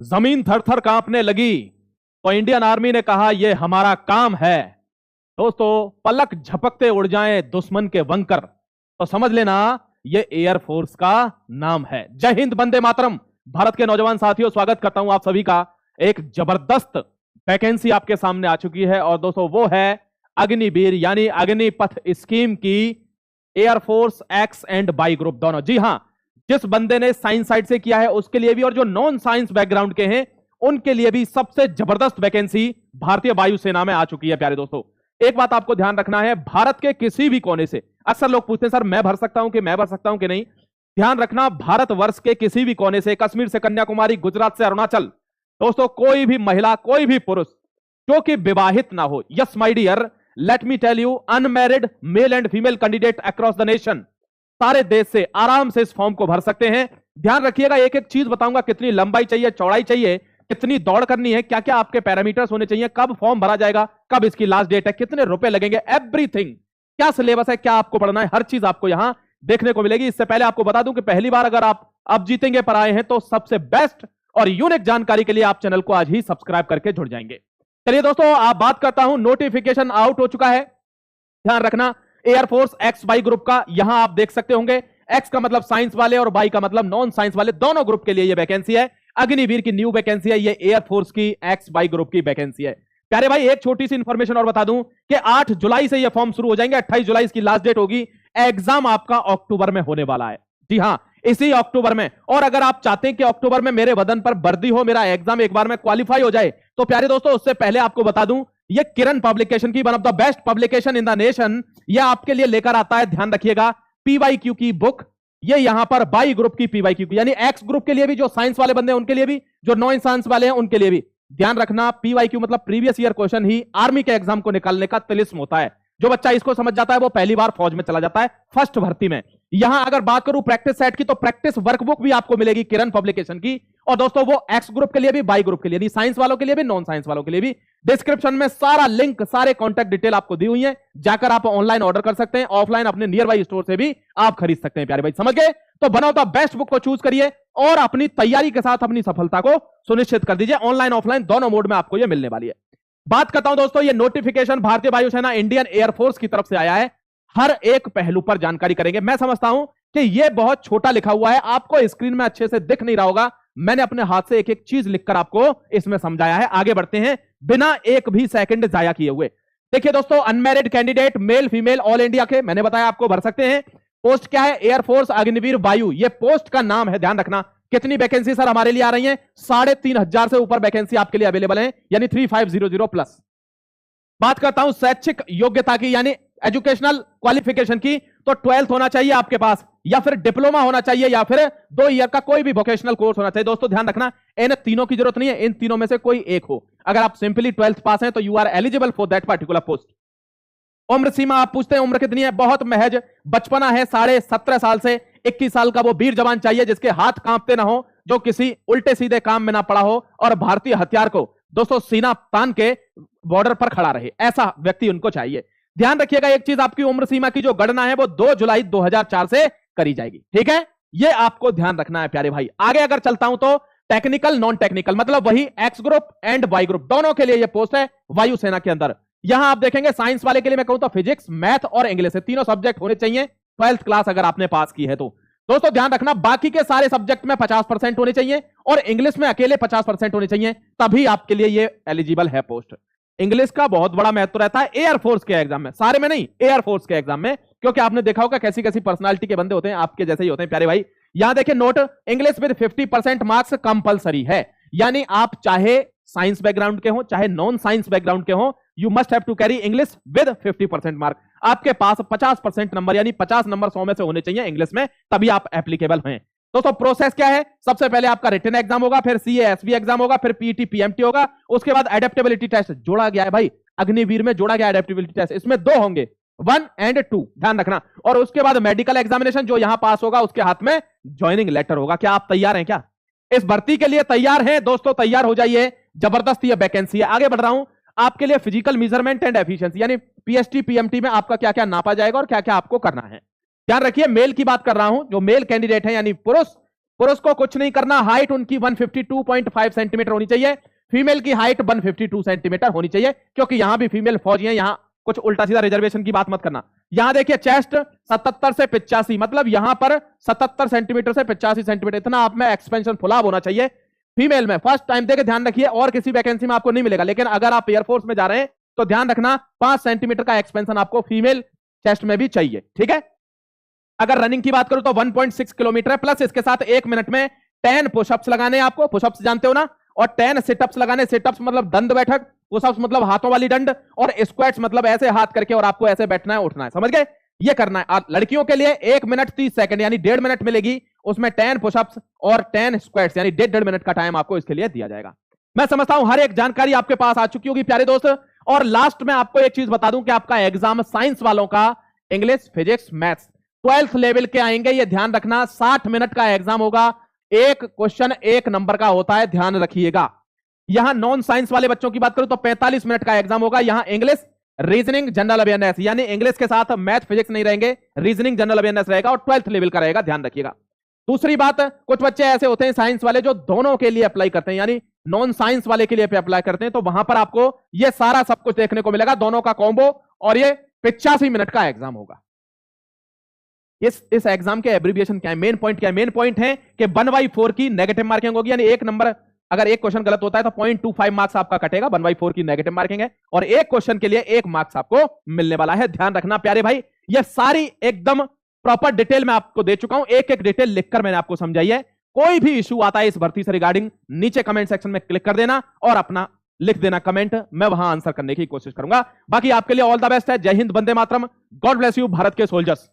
जमीन थर थर कांपने लगी तो इंडियन आर्मी ने कहा यह हमारा काम है। दोस्तों, पलक झपकते उड़ जाएं दुश्मन के वंकर तो समझ लेना यह एयरफोर्स का नाम है। जय हिंद, वंदे मातरम। भारत के नौजवान साथियों, स्वागत करता हूं आप सभी का। एक जबरदस्त वैकेंसी आपके सामने आ चुकी है और दोस्तों वो है अग्निवीर यानी अग्निपथ स्कीम की air force X and Y group दोनों। जी हां, जिस बंदे ने साइंस साइड से किया है उसके लिए भी और जो नॉन साइंस बैकग्राउंड के हैं उनके लिए भी सबसे जबरदस्त वैकेंसी भारतीय वायुसेना में आ चुकी है। प्यारे दोस्तों, एक बात आपको ध्यान रखना है, भारत के किसी भी कोने से, अक्सर लोग पूछते हैं सर मैं भर सकता हूं कि मैं भर सकता हूं कि नहीं। ध्यान रखना, भारतवर्ष के किसी भी कोने से, कश्मीर से कन्याकुमारी, गुजरात से अरुणाचल, दोस्तों कोई भी महिला, कोई भी पुरुष जो कि विवाहित ना हो, yes my dear, let me tell you, unmarried male and female candidate across the nation सारे देश से आराम से इस फॉर्म को भर सकते हैं। ध्यान रखिएगा, एक एक चीज बताऊंगा, कितनी लंबाई चाहिए, चौड़ाई चाहिए, कितनी दौड़ करनी है, क्या क्या आपके पैरामीटर्स होने चाहिए, कब फॉर्म भरा जाएगा, कब इसकी लास्ट डेट है, कितने रुपए लगेंगे, एवरीथिंग, क्या सिलेबस है, क्या आपको पढ़ना है, हर चीज आपको यहां देखने को मिलेगी। इससे पहले आपको बता दूं कि पहली बार अगर आप अब जीतेंगे पर आए हैं तो सबसे बेस्ट और यूनिक जानकारी के लिए आप चैनल को आज ही सब्सक्राइब करके जुड़ जाएंगे। चलिए दोस्तों, आप बात करता हूं, नोटिफिकेशन आउट हो चुका है। ध्यान रखना, एयरफोर्स एक्स वाई ग्रुप का यहां आप देख सकते होंगे, एक्स का मतलब साइंस वाले और वाई का मतलब नॉन साइंस वाले, दोनों ग्रुप के लिए यह वैकेंसी है। अग्निवीर की न्यू वैकेंसी है, ये एयरफोर्स की एक्स वाई ग्रुप की वैकेंसी है। प्यारे भाई, एक छोटी सी इंफॉर्मेशन और बता दूं कि 8 जुलाई से ये फॉर्म शुरू हो जाएंगे, 28 जुलाई इसकी लास्ट डेट होगी। एग्जाम आपका अक्टूबर में होने वाला है। जी हां, इसी अक्टूबर में। और अगर आप चाहते हैं कि अक्टूबर में मेरे वदन पर वर्दी हो, मेरा एग्जाम एक बार में क्वालिफाई हो जाए, तो प्यारे दोस्तों उससे पहले आपको बता दूं, ये किरण पब्लिकेशन की one of the best publication in the nation, ये आपके लिए लेकर आता है, ध्यान रखिएगा, पीवाईक्यू की बुक। ये यहां पर वाई ग्रुप की पीवाईक्यू यानी एक्स ग्रुप के लिए भी, जो साइंस वाले बंदे हैं उनके लिए भी, जो नॉन साइंस वाले हैं उनके लिए भी। ध्यान रखना, पीवाईक्यू मतलब प्रीवियस ईयर क्वेश्चन ही आर्मी के एग्जाम को निकालने का तिलिस्म होता है। जो बच्चा इसको समझ जाता है वो पहली बार फौज में चला जाता है, फर्स्ट भर्ती में। यहां अगर बात करूं प्रैक्टिस सेट की, तो प्रैक्टिस वर्कबुक भी आपको मिलेगी किरण पब्लिकेशन की। और दोस्तों वो एक्स ग्रुप के लिए भी, वाई ग्रुप के लिए भी, साइंस वालों के लिए भी, नॉन साइंस वालों के लिए भी। डिस्क्रिप्शन में सारा लिंक, सारे कॉन्टैक्ट डिटेल आपको दी हुई है, जाकर आप ऑनलाइन ऑर्डर कर सकते हैं, ऑफलाइन अपने नियर बाई स्टोर से भी आप खरीद सकते हैं। प्यारे भाई, समझ गए? तो बनाओ द बेस्ट बुक को चूज करिए और अपनी तैयारी के साथ अपनी सफलता को सुनिश्चित कर दीजिए। ऑनलाइन ऑफलाइन दोनों मोड में आपको यह मिलने वाली है। बात करता हूं दोस्तों, ये नोटिफिकेशन भारतीय वायुसेना इंडियन एयरफोर्स की तरफ से आया है। हर एक पहलू पर जानकारी करेंगे। मैं समझता हूं कि यह बहुत छोटा लिखा हुआ है, आपको स्क्रीन में अच्छे से दिख नहीं रहा होगा। मैंने अपने हाथ से एक एक चीज लिखकर आपको इसमें समझाया है। आगे बढ़ते हैं बिना एक भी सेकंड जाया किए हुए। देखिए दोस्तों, unmarried candidate male female all India के, मैंने बताया आपको भर सकते हैं। पोस्ट क्या है? एयरफोर्स अग्निवीर वायु, ये पोस्ट का नाम है। ध्यान रखना, कितनी वैकेंसी सर हमारे लिए आ रही है? 3,500 से ऊपर वैकेंसी आपके लिए अवेलेबल है, यानी 3500 प्लस। बात करता हूं शैक्षिक योग्यता की यानी एजुकेशनल क्वालिफिकेशन की, तो 12th होना चाहिए आपके पास, या फिर डिप्लोमा होना चाहिए, या फिर 2 ईयर का कोई भी वोकेशनल कोर्स होना चाहिए। दोस्तों ध्यान रखना, इन तीनों की जरूरत नहीं है, इन तीनों में से कोई एक हो। अगर आप सिंपली 12th पास हैं तो you are eligible for that particular post. उम्र सीमा आप पूछते हैं उम्र कितनी है? बहुत महज बचपना है, 17.5 साल से 21 साल का वो वीर जवान चाहिए जिसके हाथ कांपते ना हो, जो किसी उल्टे सीधे काम में ना पड़ा हो और भारतीय हथियार को दोस्तों सीना तान के बॉर्डर पर खड़ा रहे, ऐसा व्यक्ति उनको चाहिए। ध्यान रखिएगा एक चीज, आपकी उम्र सीमा की जो गणना है वो 2 जुलाई 2004 से करी जाएगी। ठीक है, ये आपको ध्यान रखना है प्यारे भाई। आगे अगर चलता हूं तो टेक्निकल नॉन टेक्निकल मतलब वही X group and Y group दोनों के लिए ये पोस्ट है वायुसेना के अंदर। यहां आप देखेंगे साइंस वाले के लिए मैं कहूं तो फिजिक्स, मैथ और इंग्लिश, तीनों सब्जेक्ट होने चाहिए 12th क्लास अगर आपने पास की है तो। दोस्तों ध्यान रखना, बाकी के सारे सब्जेक्ट में 50% होने चाहिए और इंग्लिश में अकेले 50% होने चाहिए, तभी आपके लिए ये एलिजिबल है पोस्ट। इंग्लिश का बहुत बड़ा महत्व रहता है एयरफोर्स के एग्जाम में, सारे में नहीं, एयरफोर्स के एग्जाम में, क्योंकि आपने देखा होगा कैसी कैसी पर्सनालिटी के बंदे होते हैं, आपके जैसे ही होते हैं प्यारे भाई। यहां देखिए note, English with 50% marks compulsory है, यानी आप चाहे साइंस बैकग्राउंड के हो चाहे नॉन साइंस बैकग्राउंड के हो, you must have to carry English with 50% mark. आपके पास 50% नंबर यानी 50 नंबर 100 में से होने चाहिए इंग्लिश में, तभी आप एप्लीकेबल हैं। दोस्तों प्रोसेस क्या है? सबसे पहले आपका रिटन एग्जाम होगा, फिर सीएएसबी एग्जाम होगा, फिर पीटी पीएमटी होगा, उसके बाद एडेप्टेबिलिटी टेस्ट जोड़ा गया है भाई, अग्निवीर में जोड़ा गया एडेप्टेबिलिटी टेस्ट, इसमें 2 होंगे, 1 और 2, ध्यान रखना। और उसके बाद मेडिकल एग्जामिनेशन, जो यहां पास होगा उसके हाथ में ज्वाइनिंग लेटर होगा। क्या आप तैयार हैं? क्या इस भर्ती के लिए तैयार हैं? दोस्तों तैयार हो जाइए, जबरदस्त ये वैकेंसी है। आगे बढ़ रहा हूं, आपके लिए फिजिकल मेजरमेंट एंड एफिशिएंसी यानी पीएसटी पीएमटी में आपका क्या क्या नापा जाएगा और क्या क्या आपको करना है। ध्यान रखिए, मेल की बात कर रहा हूं, जो मेल कैंडिडेट है यानी पुरुष, पुरुष को कुछ नहीं करना, हाइट उनकी 152.5 सेंटीमीटर होनी चाहिए, फीमेल की हाइट 152 सेंटीमीटर होनी चाहिए, क्योंकि यहां भी फीमेल फौजी है, यहां कुछ उल्टा सीधा रिजर्वेशन की बात मत करना। यहां देखिए चेस्ट 77 से 85, मतलब यहां पर 77 सेंटीमीटर से 85 सेंटीमीटर, इतना आप में एक्सपेंशन फुलाव होना चाहिए फीमेल में। फर्स्ट टाइम देके ध्यान रखिए, और किसी वैकेंसी में आपको नहीं मिलेगा, लेकिन अगर आप एयरफोर्स में जा रहे हैं तो ध्यान रखना 5 सेंटीमीटर का एक्सपेंशन आपको फीमेल चेस्ट में भी चाहिए, ठीक है। अगर रनिंग की बात करूं तो 1.6 किलोमीटर है, प्लस इसके साथ 1 मिनट में 10 पुशअप्स लगाने हैं आपको, पुशअप्स जानते हो ना, और 10 सिटअप्स लगाने, सिटअप्स मतलब दंड बैठक, पुशअप्स मतलब हाथों वाली दंड, और स्क्वाट्स मतलब ऐसे हाथ करके और आपको ऐसे बैठना है उठना है, समझ गए, ये करना है। लड़कियों के लिए 1 मिनट 30 सेकंड यानी 1.5 मिनट मिलेगी, उसमें 10 पुशअप्स और 10 स्क्वाट्स यानी 1.5 मिनट का टाइम आपको इसके लिए दिया जाएगा। मैं समझता हूं हर एक जानकारी आपके पास आ चुकी होगी प्यारे दोस्त। और लास्ट में आपको एक चीज बता दूं कि आपका एग्जाम साइंस वालों का English, physics, maths 12th level के आएंगे, ये ध्यान रखना। 60 मिनट का एग्जाम होगा, एक क्वेश्चन 1 नंबर का होता है, ध्यान रखिएगा। यहां नॉन साइंस वाले बच्चों की बात करूं तो 45 मिनट का एग्जाम होगा। यहां इंग्लिश, रीजनिंग, जनरल अवेयरनेस, यानी इंग्लिश के साथ मैथ फिजिक्स नहीं रहेंगे, रीजनिंग, जनरल अवेयरनेस रहेगा, और 12th लेवल का रहेगा, ध्यान रखिएगा। दूसरी बात, कुछ बच्चे ऐसे होते हैं साइंस वाले जो दोनों के लिए अप्लाई करते हैं, यानी नॉन साइंस वाले के लिए अप्लाई करते हैं, तो वहां पर आपको ये सारा सब कुछ देखने को मिलेगा, दोनों का कॉम्बो, और ये 85 मिनट का एग्जाम होगा। इस एग्जाम के एब्रिविएशन क्या है, मेन पॉइंट क्या है? मेन पॉइंट है कि 1/4 की नेगेटिव मार्किंग होगी, यानी एक नंबर अगर एक क्वेश्चन गलत होता है तो 0.25 मार्क्स आपका कटेगा, 1/4 की नेगेटिव मार्किंग है, और एक क्वेश्चन के लिए 1 मार्क्स आपको मिलने वाला है, ध्यान रखना प्यारे भाई। ये सारी एकदम प्रॉपर डिटेल मैं आपको दे चुका हूं, एक एक डिटेल लिखकर मैंने आपको समझाई है। कोई भी इशू आता है इस भर्ती से रिगार्डिंग, नीचे कमेंट सेक्शन में क्लिक कर देना और अपना लिख देना कमेंट, मैं वहां आंसर करने की कोशिश करूंगा। बाकी आपके लिए ऑल द बेस्ट है। जय Hind, Vande Mataram, God bless you Bharat के सोल्जर्स।